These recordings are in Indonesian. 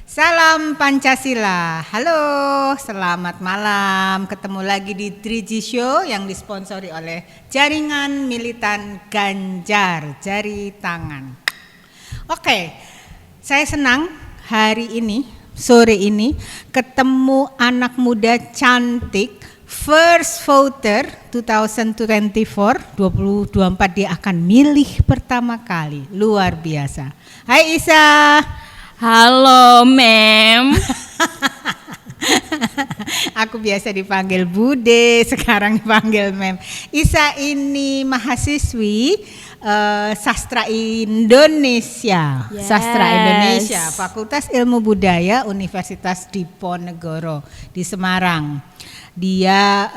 Salam Pancasila. Halo, selamat malam. Ketemu lagi di 3G Show yang disponsori oleh Jaringan Militan Ganjar Jari Tangan. Oke, saya senang hari ini, sore ini ketemu anak muda cantik, first voter 2024 dia akan milih pertama kali. Luar biasa. Hai Isa. Halo, Mem. Aku biasa dipanggil Bude, sekarang dipanggil Mem. Isa ini mahasiswi Sastra Indonesia, Yes. Sastra Indonesia, Fakultas Ilmu Budaya Universitas Diponegoro di Semarang. Dia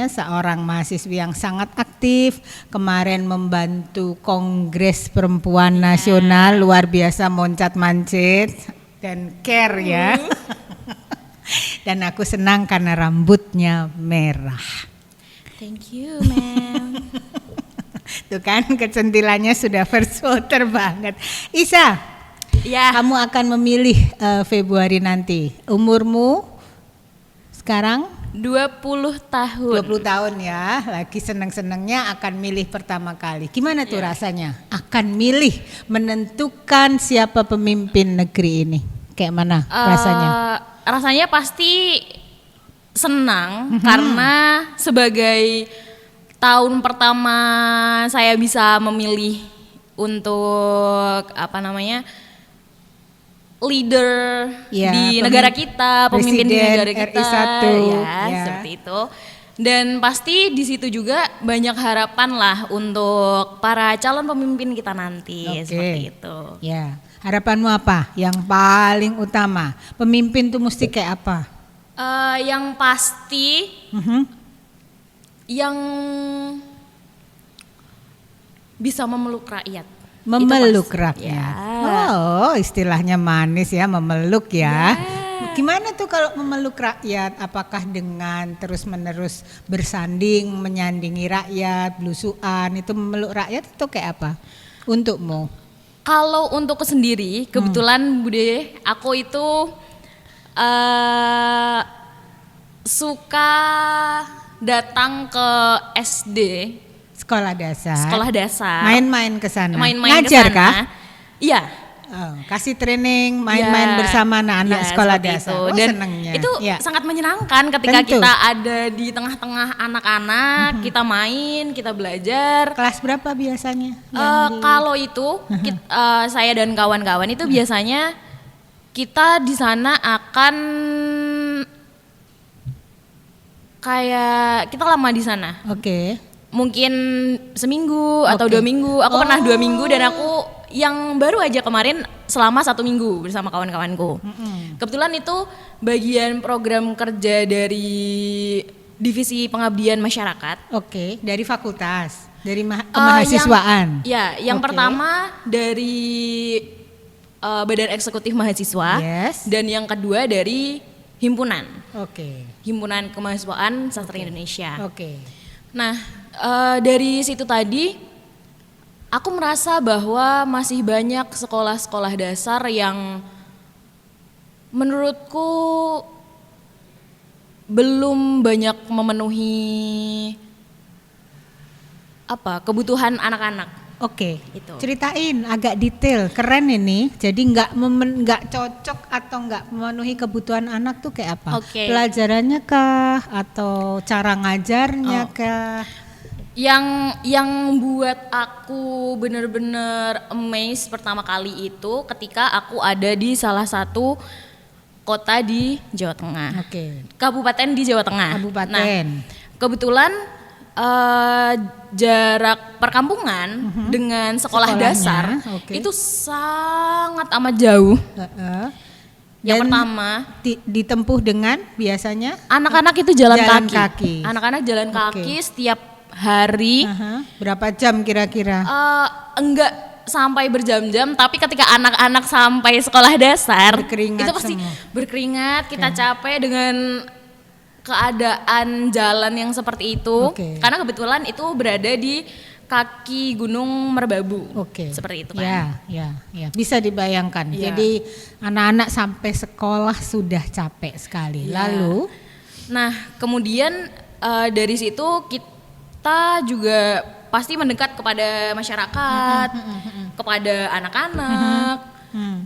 seorang mahasiswi yang sangat aktif, kemarin membantu Kongres Perempuan Nasional, luar biasa moncat-mancit dan care ya. Dan aku senang karena rambutnya merah. Thank you, Mem. Tuh kan kecentilannya sudah first voter banget. Isa, Ya, kamu akan memilih Februari nanti. Umurmu sekarang 20 tahun. 20 tahun ya, lagi seneng-senengnya akan milih pertama kali. Gimana tuh rasanya? Akan milih, menentukan siapa pemimpin negeri ini. Kayak mana rasanya? Rasanya pasti senang karena sebagai tahun pertama saya bisa memilih untuk leader Ya, di negara kita, pemimpin di Presiden negara kita, RI1, ya. seperti itu. Dan pasti di situ juga banyak harapan lah untuk para calon pemimpin kita nanti, Oke. seperti itu. Ya, harapanmu apa? Yang paling utama, pemimpin tuh mesti kayak apa? Yang pasti, yang bisa memeluk rakyat. Memeluk Itu pasti. rakyat. Ya. Oh, istilahnya manis ya, memeluk ya. Ya. Gimana tuh kalau memeluk rakyat? Apakah dengan terus-menerus bersanding, menyandingi rakyat, belusuan, itu memeluk rakyat atau kayak apa? Untukmu? Kalau untuk aku sendiri, kebetulan Bude, aku itu suka datang ke SD, Sekolah dasar. sekolah dasar. Main-main ke sana. Main-main Ngajar kesana. kah? Iya. Oh, kasih training, main-main Ya, bersama anak-anak ya, sekolah seperti dasar. itu. Oh, Dan senengnya. itu Ya. sangat menyenangkan ketika Tentu. kita ada di tengah-tengah anak-anak, kita main, kita belajar. Kelas berapa biasanya? Kalau itu saya dan kawan-kawan itu biasanya kita di sana akan kayak kita lama di sana. Oke. Mungkin seminggu atau Oke. 2 minggu. Aku pernah 2 minggu dan aku yang baru aja kemarin selama 1 minggu bersama kawan-kawanku. Kebetulan itu bagian program kerja dari divisi pengabdian masyarakat. Oke, dari fakultas, dari kemahasiswaan. Yang Oke. pertama dari Badan Eksekutif Mahasiswa, Yes. dan yang kedua dari himpunan Oke. Kemahasiswaan Sastra Indonesia. Oke. Nah, dari situ tadi aku merasa bahwa masih banyak sekolah-sekolah dasar yang menurutku belum banyak memenuhi kebutuhan anak-anak. Oke. Itu. Ceritain agak detail, keren ini. Jadi nggak cocok atau nggak memenuhi kebutuhan anak tuh kayak apa? Oke. Pelajarannya kah atau cara ngajarnya Oh. kah? Yang buat aku bener-bener amazed pertama kali itu ketika aku ada di salah satu kota di Jawa Tengah. Oke. Kabupaten di Jawa Tengah. Kabupaten. Nah, kebetulan jarak perkampungan dengan sekolah Sekolahnya, dasar oke. itu sangat amat jauh. Heeh. Yang Dan pertama, ditempuh dengan biasanya anak-anak itu jalan Jalan kaki. kaki. Anak-anak jalan Oke. kaki setiap hari. berapa jam kira-kira? Enggak sampai berjam-jam, tapi ketika anak-anak sampai sekolah dasar Berkeringat itu pasti semua. berkeringat, kita capek dengan keadaan jalan yang seperti itu. Oke. Karena kebetulan itu berada di kaki Gunung Merbabu. Oke. Seperti itu kan. Ya. Bisa dibayangkan. Ya. Jadi anak-anak sampai sekolah sudah capek sekali. Ya. Lalu, Nah, kemudian dari situ kita juga pasti mendekat kepada masyarakat, kepada anak-anak,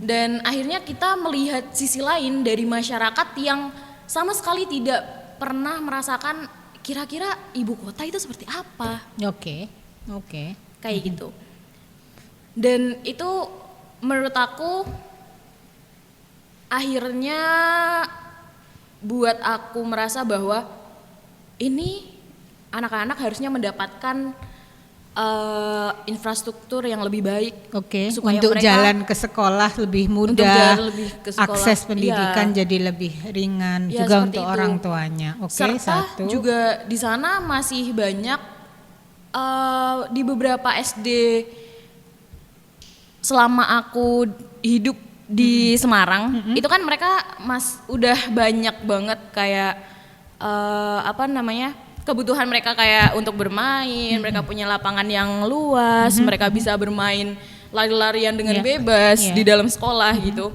dan akhirnya kita melihat sisi lain dari masyarakat yang sama sekali tidak pernah merasakan kira-kira ibu kota itu seperti apa. oke. Kayak gitu. Dan itu menurut aku akhirnya buat aku merasa bahwa ini anak-anak harusnya mendapatkan infrastruktur yang lebih baik. Oke, supaya untuk mereka jalan ke sekolah lebih Untuk mudah, jalan lebih ke sekolah, akses pendidikan iya. jadi lebih ringan Ya, juga seperti untuk itu. orang tuanya. Oke, Serta satu. juga di sana masih banyak di beberapa SD selama aku hidup di Semarang, itu kan mereka udah banyak banget kayak kebutuhan mereka kayak untuk bermain, mereka punya lapangan yang luas, mereka bisa bermain lari-larian dengan Iya. bebas Iya. di dalam sekolah gitu.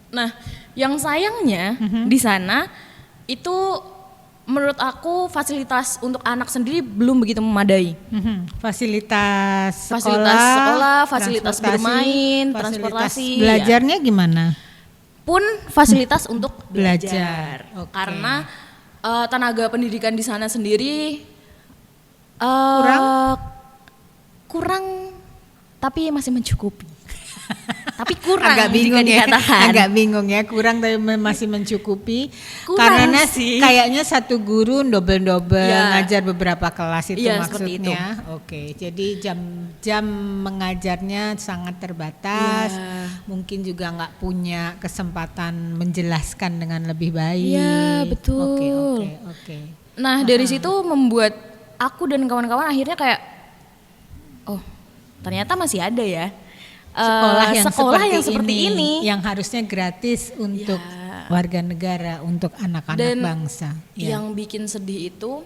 Nah, yang sayangnya di sana itu menurut aku fasilitas untuk anak sendiri belum begitu memadai. Fasilitas sekolah, Fasilitas sekolah, fasilitas transportasi, bermain, fasilitas transportasi, belajarnya gimana? Pun fasilitas untuk Belajar. belajar. Oke. Karena tenaga pendidikan di sana sendiri kurang tapi masih mencukupi. Tapi kurang Agak bingung jika ya, dikatakan. agak bingung ya, kurang tapi masih mencukupi. Kurang Karena sih. kayaknya satu guru double Ya. ngajar beberapa kelas itu Iya, seperti itu. maksudnya. Oke, jadi jam mengajarnya sangat terbatas. Ya. Mungkin juga nggak punya kesempatan menjelaskan dengan lebih baik. Iya, betul. Oke. Nah, dari situ membuat aku dan kawan-kawan akhirnya kayak, oh ternyata masih ada ya Sekolah yang seperti ini. yang harusnya gratis untuk Ya. warga negara, untuk anak-anak Dan bangsa. Ya. yang bikin sedih itu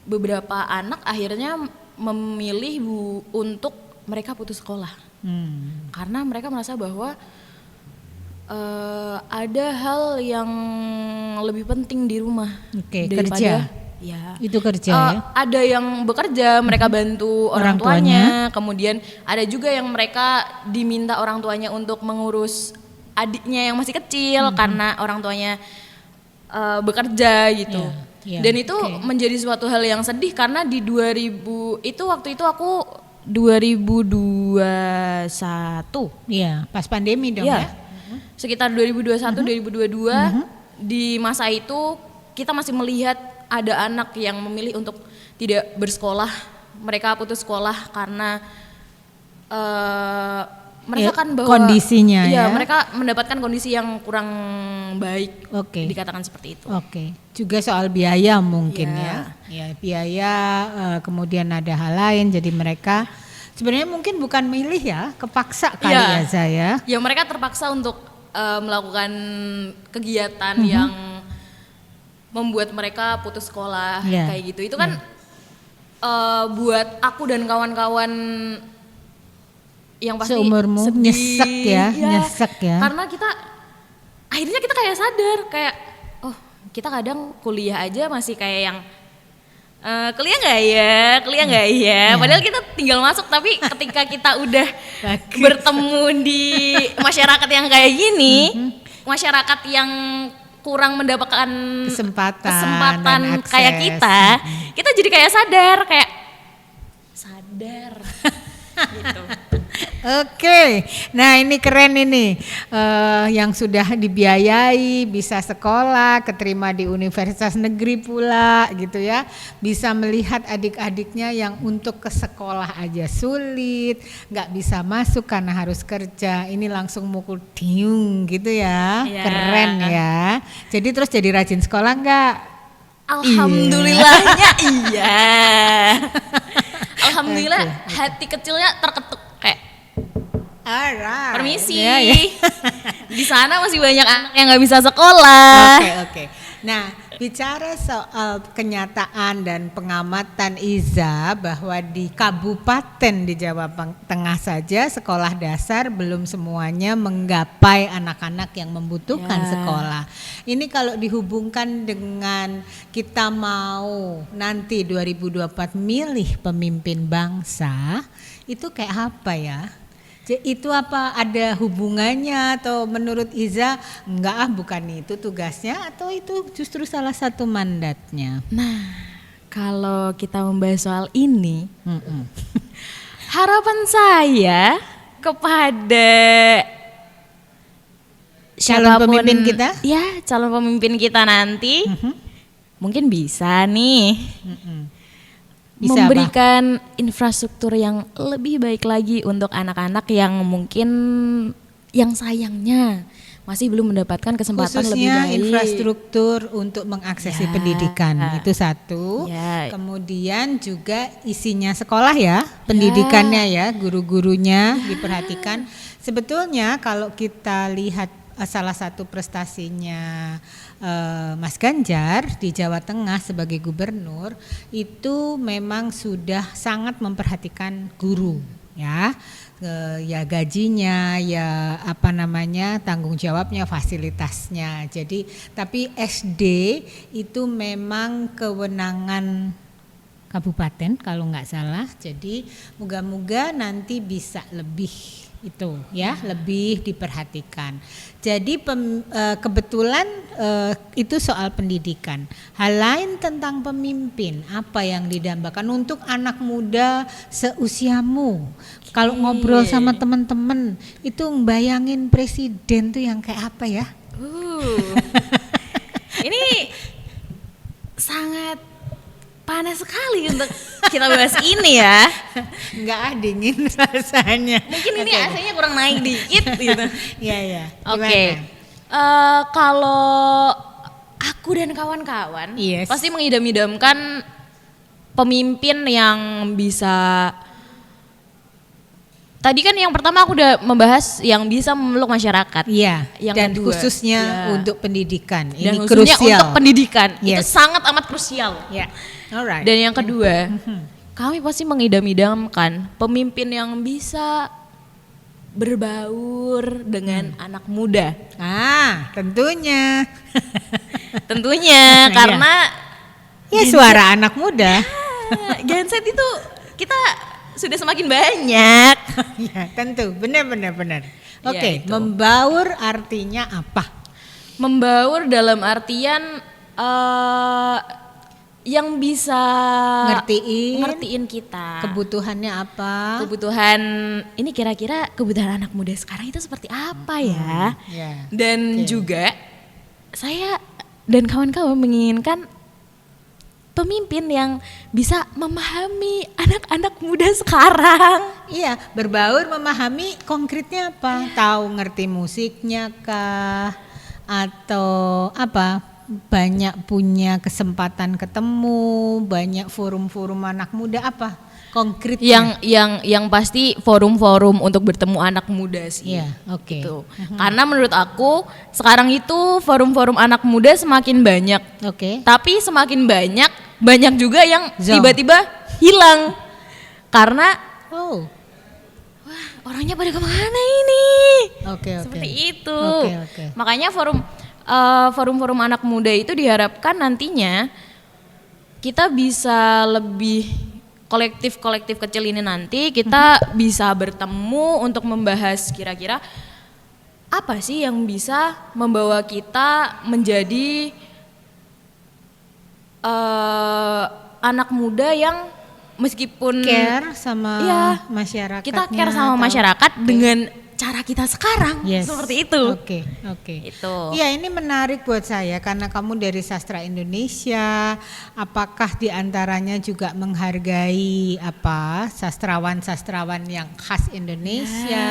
beberapa anak akhirnya memilih untuk mereka putus sekolah karena mereka merasa bahwa ada hal yang lebih penting di rumah Oke, daripada kerja. ya. Itu kerja ya. Ada yang bekerja, mereka bantu orang Orang tuanya. Kemudian ada juga yang mereka diminta orang tuanya untuk mengurus adiknya yang masih kecil karena orang tuanya bekerja gitu. Iya, Dan itu oke. menjadi suatu hal yang sedih karena di 2000 itu waktu itu aku 2021. Iya, pas pandemi dong Iya. ya. Sekitar 2021 2022 di masa itu kita masih melihat ada anak yang memilih untuk tidak bersekolah. Mereka putus sekolah karena mereka Ya, kan bahwa kondisinya ya. mereka mendapatkan kondisi yang kurang baik. Oke. Dikatakan seperti itu. Oke. Juga soal biaya mungkin Iya. ya. Ya, biaya kemudian ada hal lain jadi mereka sebenarnya mungkin bukan milih ya, kepaksa kali Iya. ya saya. Ya mereka terpaksa untuk melakukan kegiatan yang membuat mereka putus sekolah Iya. kayak gitu. Itu kan buat aku dan kawan-kawan yang pasti Seumurmu sedih, nyesek ya, nyesek ya. Karena akhirnya kita kayak sadar kayak oh kita kadang kuliah aja masih kayak yang kuliah nggak ya, padahal kita tinggal masuk tapi ketika kita udah Bagus. bertemu di masyarakat yang kayak gini, masyarakat yang kurang mendapatkan Kesempatan dan kayak akses. kita jadi kayak sadar gitu. Oke, nah ini keren ini yang sudah dibiayai, bisa sekolah, keterima di universitas negeri pula gitu ya, bisa melihat adik-adiknya yang untuk ke sekolah aja sulit, nggak bisa masuk karena harus kerja, ini langsung mukul tiung gitu ya, Iya. keren ya. Jadi terus jadi rajin sekolah nggak? Alhamdulillahnya iya. Alhamdulillah hati kecilnya terketuk kayak Alright. permisi. Ya, ya. Di sana masih banyak anak yang nggak bisa sekolah. Oke. Nah, bicara soal kenyataan dan pengamatan Iza bahwa di kabupaten di Jawa Tengah saja sekolah dasar belum semuanya menggapai anak-anak yang membutuhkan sekolah. Ini kalau dihubungkan dengan kita mau nanti 2024 milih pemimpin bangsa, itu kayak apa ya? Itu apa ada hubungannya atau menurut Iza enggak bukan itu tugasnya atau itu justru salah satu mandatnya? Nah, kalau kita membahas soal ini, harapan saya kepada calon pemimpin kita? Ya, calon pemimpin kita nanti mungkin bisa nih. Bisa memberikan infrastruktur yang lebih baik lagi untuk anak-anak yang mungkin yang sayangnya masih belum mendapatkan kesempatan lebih baik. Khususnya infrastruktur untuk mengaksesi pendidikan itu satu. Kemudian juga isinya sekolah ya, pendidikannya ya, guru-gurunya diperhatikan. Sebetulnya kalau kita lihat salah satu prestasinya Mas Ganjar di Jawa Tengah sebagai gubernur itu memang sudah sangat memperhatikan guru ya, ya gajinya, ya apa namanya tanggung jawabnya, fasilitasnya. Jadi tapi SD itu memang kewenangan kabupaten kalau nggak salah. Jadi moga-moga nanti bisa lebih itu ya, lebih diperhatikan. Jadi kebetulan itu soal pendidikan. Hal lain tentang pemimpin, apa yang didambakan untuk anak muda seusiamu. Kalau ngobrol sama teman-teman itu bayangin presiden tuh yang kayak apa ya? Ini sangat panas sekali untuk kita bahas ini ya. Enggak dingin rasanya. Mungkin ini AC-nya kurang naik dikit gitu. Iya. Oke. Kalau aku dan kawan-kawan pasti mengidam-idamkan pemimpin yang bisa. Tadi kan yang pertama aku udah membahas yang bisa memeluk masyarakat. Iya. Yang dan kedua, khususnya untuk pendidikan. Dan ini khususnya krusial. untuk pendidikan itu sangat amat krusial. Ya. Alright. Dan yang kedua, kami pasti mengidam-idamkan pemimpin yang bisa berbaur dengan anak muda. Tentunya. Tentunya karena ya suara anak muda. Genset itu kita sudah semakin banyak. Ya, tentu, benar. Oke, membaur artinya apa? Membaur dalam artian yang bisa ngertiin kita. Kebutuhannya apa? Kebutuhan ini kira-kira kebutuhan anak muda sekarang itu seperti apa ya? Dan juga saya dan kawan-kawan menginginkan pemimpin yang bisa memahami anak-anak muda sekarang. Iya, berbaur memahami konkretnya apa? Tahu ngerti musiknya kah? Atau apa? Banyak punya kesempatan ketemu, banyak forum-forum anak muda apa? Konkretnya. Yang pasti forum-forum untuk bertemu anak muda sih. Iya, oke. Gitu. Karena menurut aku sekarang itu forum-forum anak muda semakin banyak. Oke. Tapi semakin banyak juga yang tiba-tiba hilang. Karena wah, orangnya pada kemana ini? Oke. Seperti itu. Oke. Makanya forum-forum anak muda itu diharapkan nantinya kita bisa lebih kolektif kecil ini nanti kita bisa bertemu untuk membahas kira-kira apa sih yang bisa membawa kita menjadi anak muda yang meskipun care sama masyarakat. Kita care sama masyarakat dengan cara kita sekarang seperti itu. Oke. Itu. Iya, ini menarik buat saya karena kamu dari sastra Indonesia. Apakah diantaranya juga menghargai sastrawan-sastrawan yang khas Indonesia,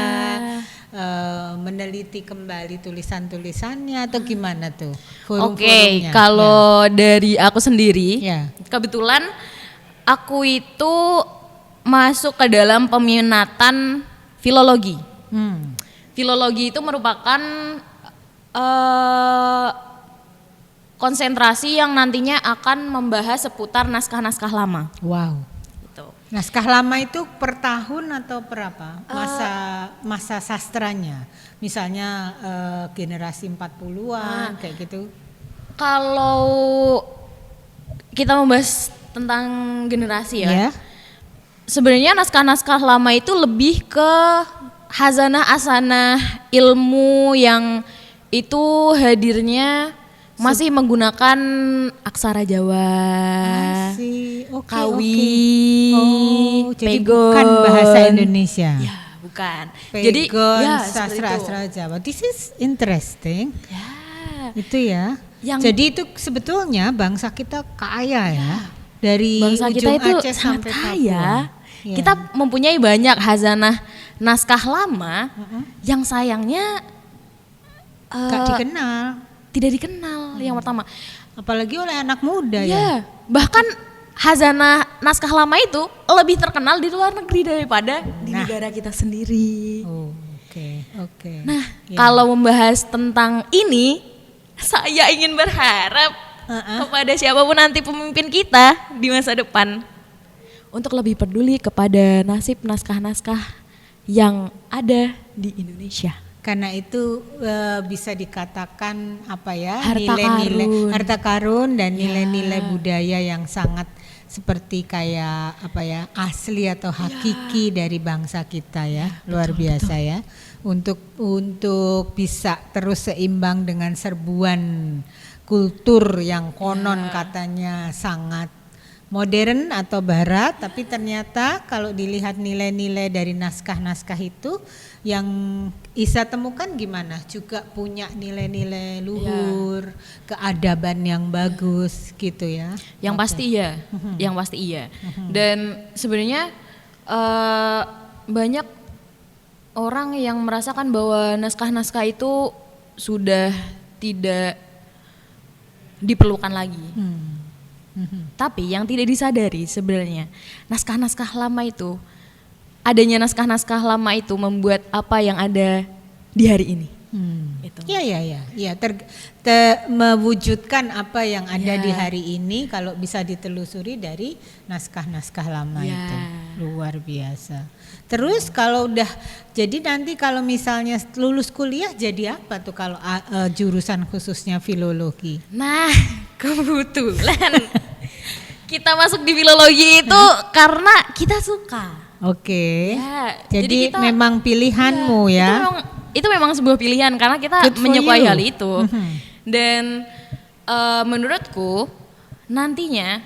meneliti kembali tulisan-tulisannya atau gimana tuh? Oke, kalau dari aku sendiri, kebetulan aku itu masuk ke dalam peminatan filologi. Filologi itu merupakan konsentrasi yang nantinya akan membahas seputar naskah-naskah lama. Wow. Gitu. Naskah lama itu per tahun atau per apa? Masa sastranya. Misalnya generasi 40-an kayak gitu. Kalau kita membahas tentang generasi ya. Sebenarnya naskah-naskah lama itu lebih ke hazanah-asanah ilmu yang itu hadirnya masih menggunakan aksara Jawa, Kawi, jadi Pegon. bukan bahasa Indonesia. Ya, bukan. Pegon, Jadi ya sastra-sastra Jawa. This is interesting. Ya. Itu ya. Jadi itu sebetulnya bangsa kita kaya ya. Dari bangsa kita ujung itu Aceh sangat sampai kaya. Papua. Kita mempunyai banyak hazanah naskah lama yang sayangnya gak dikenal. Tidak dikenal yang pertama. Apalagi oleh anak muda ya. Bahkan hazanah naskah lama itu lebih terkenal di luar negeri daripada di negara kita sendiri. Oke. Nah, kalau membahas tentang ini, saya ingin berharap kepada siapapun nanti pemimpin kita di masa depan untuk lebih peduli kepada nasib naskah-naskah yang ada di Indonesia. Karena itu bisa dikatakan apa ya, Harta harta karun dan nilai-nilai budaya yang sangat seperti kayak apa ya, asli atau hakiki dari bangsa kita ya. Luar biasa ya. Untuk bisa terus seimbang dengan serbuan kultur yang konon katanya sangat modern atau barat, tapi ternyata kalau dilihat nilai-nilai dari naskah-naskah itu yang Isa temukan gimana, juga punya nilai-nilai luhur, keadaban yang bagus gitu ya. Yang pasti iya, yang pasti iya. Dan sebenarnya banyak orang yang merasakan bahwa naskah-naskah itu sudah tidak diperlukan lagi. Tapi yang tidak disadari sebenarnya naskah-naskah lama itu, adanya naskah-naskah lama itu membuat apa yang ada di hari ini. Itu. Iya, mewujudkan apa yang ada di hari ini kalau bisa ditelusuri dari naskah-naskah lama itu. Luar biasa. Terus kalau udah, jadi nanti kalau misalnya lulus kuliah jadi apa tuh kalau jurusan khususnya filologi? Nah, kebetulan kita masuk di filologi itu karena kita suka. Oke. Ya, jadi kita, memang pilihanmu ya. Itu memang sebuah pilihan karena kita menyukai hal itu. Dan menurutku nantinya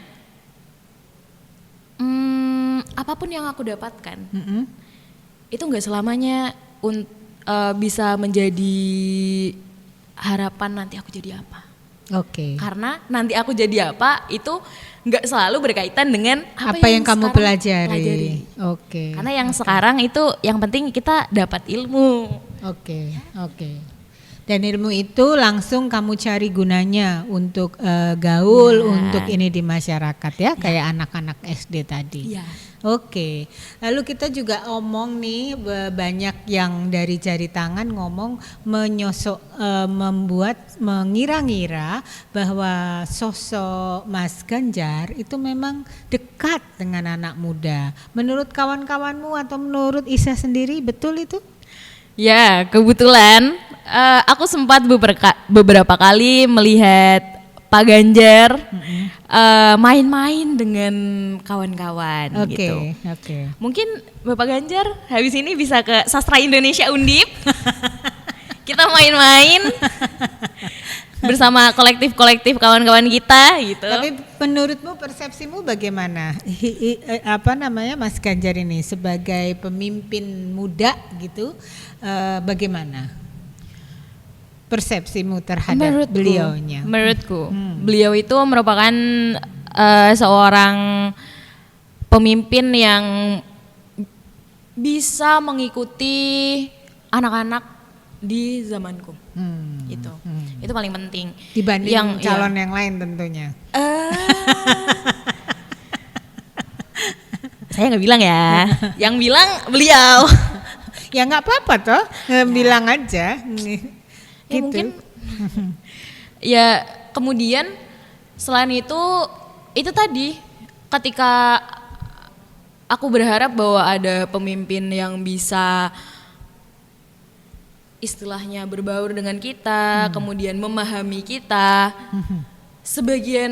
apapun yang aku dapatkan itu nggak selamanya bisa menjadi harapan nanti aku jadi apa. Oke. Karena nanti aku jadi apa itu nggak selalu berkaitan dengan apa yang kamu pelajari. Oke. Karena yang sekarang itu yang penting kita dapat ilmu. Oke. Dan ilmu itu langsung kamu cari gunanya untuk gaul, untuk ini di masyarakat ya, kayak anak-anak SD tadi. Oke. Lalu kita juga omong nih, banyak yang dari jari tangan ngomong mengira-ngira bahwa sosok Mas Ganjar itu memang dekat dengan anak muda. Menurut kawan-kawanmu atau menurut Isa sendiri betul itu? Ya, kebetulan aku sempat beberapa kali melihat Pak Ganjar main-main dengan kawan-kawan gitu. Oke. Mungkin Bapak Ganjar habis ini bisa ke Sastra Indonesia Undip. Kita main-main bersama kolektif-kolektif kawan-kawan kita gitu. Tapi menurutmu, persepsimu bagaimana? Mas Ganjar ini sebagai pemimpin muda gitu, bagaimana persepsimu terhadap beliaunya? Menurutku, beliau itu merupakan seorang pemimpin yang bisa mengikuti anak-anak di zamanku. Itu paling penting dibanding calon yang lain tentunya. Saya nggak bilang ya, yang bilang beliau. Ya nggak apa-apa toh, bilang aja. Ya mungkin ya kemudian selain itu tadi ketika aku berharap bahwa ada pemimpin yang bisa istilahnya berbaur dengan kita, kemudian memahami kita. Sebagian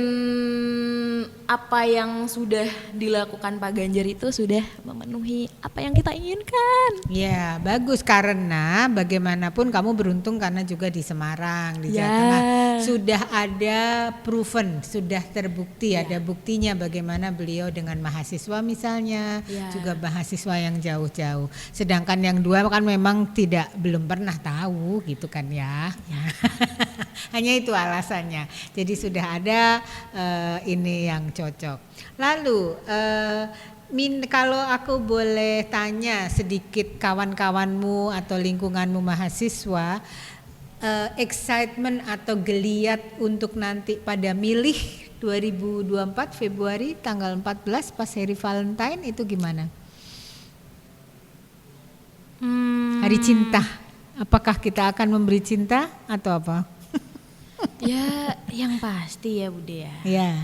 apa yang sudah dilakukan Pak Ganjar itu sudah memenuhi apa yang kita inginkan. Ya, bagus, karena bagaimanapun kamu beruntung karena juga di Semarang, di Jawa Tengah sudah ada proven, sudah terbukti, ada buktinya bagaimana beliau dengan mahasiswa misalnya, juga mahasiswa yang jauh-jauh. Sedangkan yang dua kan memang belum pernah tahu gitu kan ya. Hanya itu alasannya. Jadi sudah ada ini yang cocok. Lalu kalau aku boleh tanya sedikit kawan-kawanmu atau lingkunganmu mahasiswa, excitement atau geliat untuk nanti pada milih 2024 Februari tanggal 14 pas hari Valentine itu gimana? Hari cinta. Apakah kita akan memberi cinta atau apa? Ya, yang pasti ya Bude ya. Ya.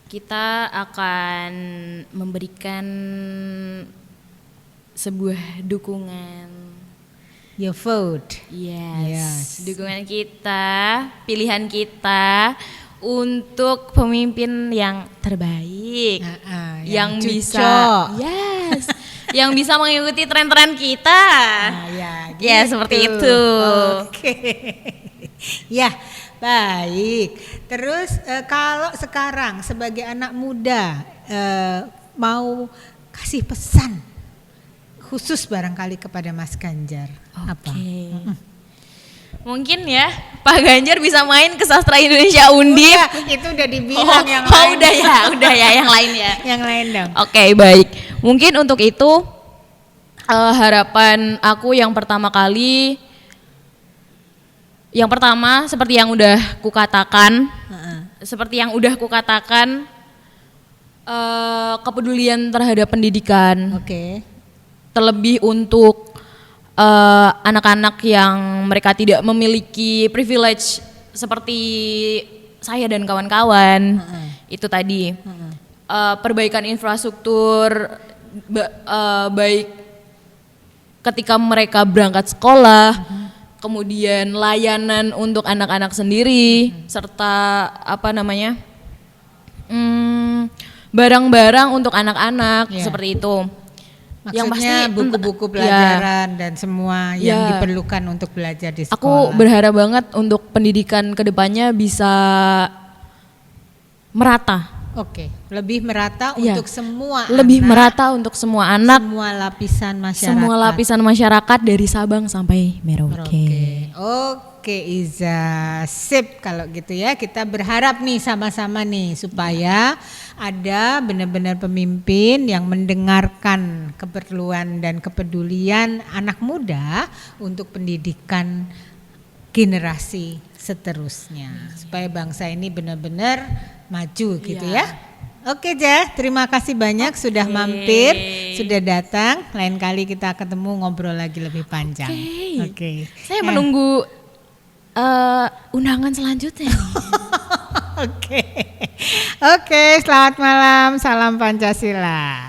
Kita akan memberikan sebuah dukungan. Your vote. Yes. Dukungan kita, pilihan kita untuk pemimpin yang terbaik, yang bisa, yang bisa mengikuti tren-tren kita. Gitu. Ya, seperti itu. Oke. Ya, baik. Terus kalau sekarang sebagai anak muda mau kasih pesan khusus barangkali kepada Mas Ganjar, apa? Mungkin ya Pak Ganjar bisa main ke Sastra Indonesia Undip. Itu udah dibilang yang lain. Udah ya yang lain ya. Yang lain dong. Oke, baik. Mungkin untuk itu harapan aku yang pertama seperti yang udah kukatakan, kepedulian terhadap pendidikan. Terlebih untuk anak-anak yang mereka tidak memiliki privilege seperti saya dan kawan-kawan. Itu tadi perbaikan infrastruktur baik ketika mereka berangkat sekolah, kemudian layanan untuk anak-anak sendiri, serta barang-barang untuk anak-anak seperti itu. Maksudnya yang pasti buku-buku pelajaran dan semua yang diperlukan untuk belajar di sekolah. Aku berharap banget untuk pendidikan kedepannya bisa merata. Lebih merata untuk semua lebih anak, merata untuk semua anak, semua lapisan masyarakat dari Sabang sampai Merauke. Oke Iza, sip kalau gitu ya. Kita berharap nih sama-sama nih supaya ada benar-benar pemimpin yang mendengarkan keperluan dan kepedulian anak muda untuk pendidikan generasi seterusnya, supaya bangsa ini benar-benar maju gitu ya. Oke Jah, terima kasih banyak sudah mampir, sudah datang. Lain kali kita ketemu ngobrol lagi lebih panjang. Saya menunggu undangan selanjutnya. Oke, selamat malam, salam Pancasila.